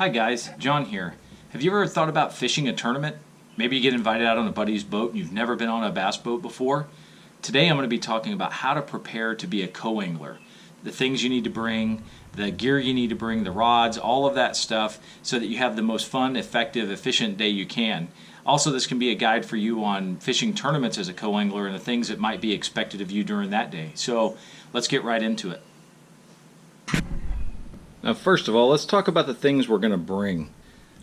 Hi guys, John here. Have you ever thought about fishing a tournament? Maybe you get invited out on a buddy's boat and you've never been on a bass boat before. Today I'm going to be talking about how to prepare to be a co-angler. The things you need to bring, the gear you need to bring, the rods, all of that stuff so that you have the most fun, effective, efficient day you can. Also, this can be a guide for you on fishing tournaments as a co-angler and the things that might be expected of you during that day. So let's get right into it. Now, first of all, let's talk about the things we're going to bring.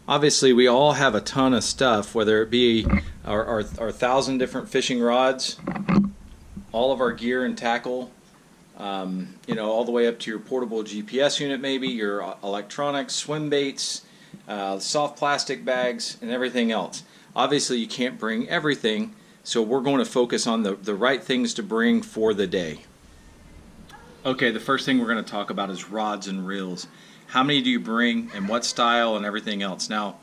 Obviously, we all have a ton of stuff, whether it be our 1,000 different fishing rods, all of our gear and tackle, all the way up to your portable GPS unit, maybe your electronics, swim baits, soft plastic bags, and everything else. Obviously, you can't bring everything, so we're going to focus on the right things to bring for the day. Okay, the first thing we're going to talk about is rods and reels. How many do you bring and what style and everything else? Now,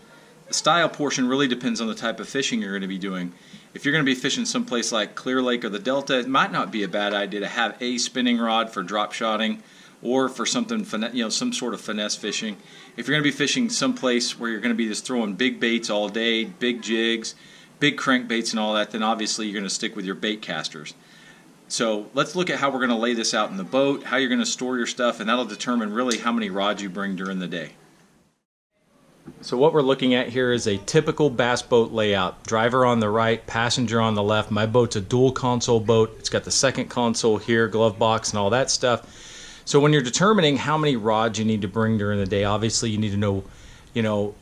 the style portion really depends on the type of fishing you're going to be doing. If you're going to be fishing someplace like Clear Lake or the Delta, it might not be a bad idea to have a spinning rod for drop shotting or for something, some sort of finesse fishing. If you're going to be fishing someplace where you're going to be just throwing big baits all day, big jigs, big crankbaits and all that, then obviously you're going to stick with your bait casters. So let's look at how we're going to lay this out in the boat, how you're going to store your stuff, and that'll determine really how many rods you bring during the day. So what we're looking at here is a typical bass boat layout. Driver on the right, passenger on the left. My boat's a dual console boat. It's got the second console here, glove box and all that stuff. So when you're determining how many rods you need to bring during the day, obviously you need to know,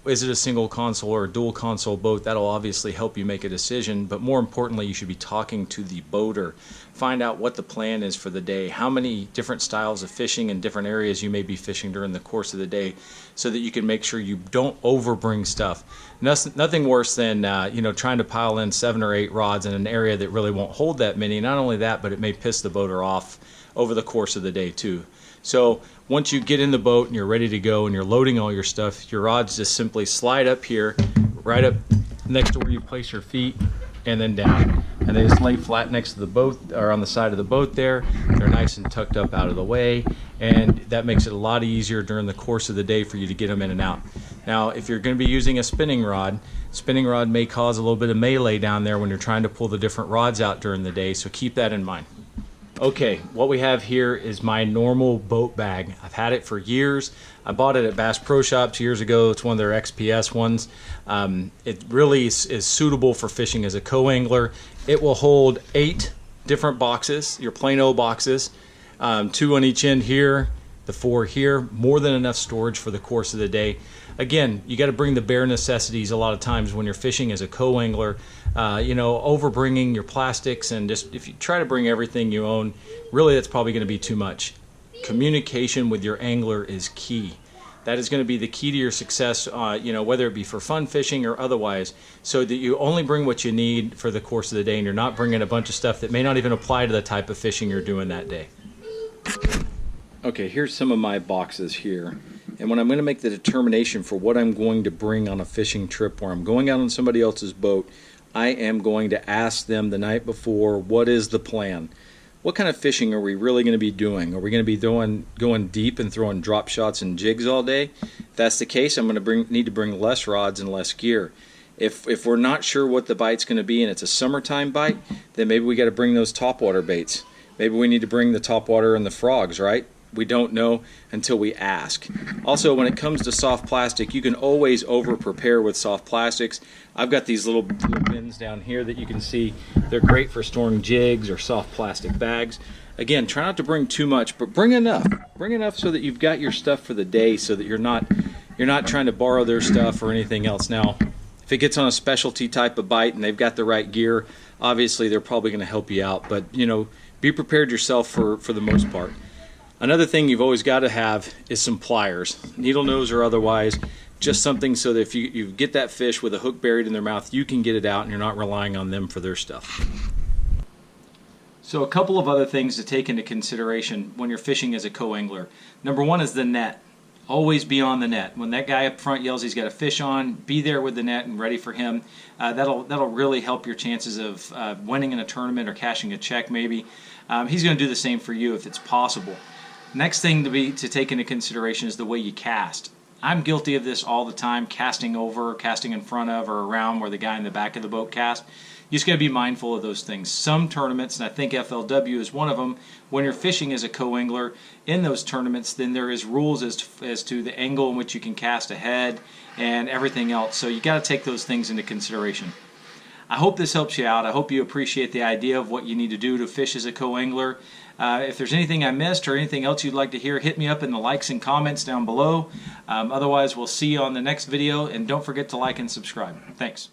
is it a single console or a dual console boat? That'll obviously help you make a decision, but more importantly, you should be talking to the boater. Find out what the plan is for the day, how many different styles of fishing in different areas you may be fishing during the course of the day, so that you can make sure you don't overbring stuff. Nothing worse than trying to pile in 7 or 8 rods in an area that really won't hold that many. Not only that, but it may piss the boater off over the course of the day too. So once you get in the boat and you're ready to go and you're loading all your stuff, your rods just simply slide up here, right up next to where you place your feet, and then down. And they just lay flat next to the boat, or on the side of the boat there. They're nice and tucked up out of the way, and that makes it a lot easier during the course of the day for you to get them in and out. Now, if you're going to be using a spinning rod may cause a little bit of melee down there when you're trying to pull the different rods out during the day, so keep that in mind. Okay, what we have here is my normal boat bag. I've had it for years. I bought it at Bass Pro Shops years ago. It's one of their XPS ones. It really is suitable for fishing as a co-angler. It will hold 8 different boxes, your plain old boxes, 2 on each end here, the 4 here. More than enough storage for the course of the day. Again, you got to bring the bare necessities a lot of times when you're fishing as a co-angler. Overbringing your plastics, and just if you try to bring everything you own, really that's probably going to be too much. Communication with your angler is key. That is going to be the key to your success, whether it be for fun fishing or otherwise, so that you only bring what you need for the course of the day and you're not bringing a bunch of stuff that may not even apply to the type of fishing you're doing that day. Okay, here's some of my boxes here. And when I'm going to make the determination for what I'm going to bring on a fishing trip where I'm going out on somebody else's boat, I am going to ask them the night before, what is the plan? What kind of fishing are we really going to be doing? Are we going to be going deep and throwing drop shots and jigs all day? If that's the case, I'm going to need to bring less rods and less gear. If we're not sure what the bite's going to be and it's a summertime bite, then maybe we got to bring those topwater baits. Maybe we need to bring the topwater and the frogs, right? We don't know until we ask. Also, when it comes to soft plastic, you can always over-prepare with soft plastics. I've got these little bins down here that you can see. They're great for storing jigs or soft plastic bags. Again, try not to bring too much, but bring enough. Bring enough so that you've got your stuff for the day, so that you're not trying to borrow their stuff or anything else. Now, if it gets on a specialty type of bite and they've got the right gear, obviously they're probably going to help you out. But be prepared yourself for the most part. Another thing you've always got to have is some pliers, needle nose or otherwise, just something so that if you get that fish with a hook buried in their mouth, you can get it out and you're not relying on them for their stuff. So a couple of other things to take into consideration when you're fishing as a co-angler. Number one is the net. Always be on the net. When that guy up front yells he's got a fish on, be there with the net and ready for him. That'll really help your chances of winning in a tournament or cashing a check maybe. He's going to do the same for you if it's possible. Next thing to take into consideration is the way you cast. I'm guilty of this all the time, casting over, casting in front of, or around where the guy in the back of the boat cast. You just got to be mindful of those things. Some tournaments, and I think FLW is one of them, when you're fishing as a co-angler in those tournaments, then there is rules as to the angle in which you can cast ahead and everything else. So you got to take those things into consideration. I hope this helps you out. I hope you appreciate the idea of what you need to do to fish as a co-angler. If there's anything I missed or anything else you'd like to hear, hit me up in the likes and comments down below. Otherwise, we'll see you on the next video, and don't forget to like and subscribe. Thanks.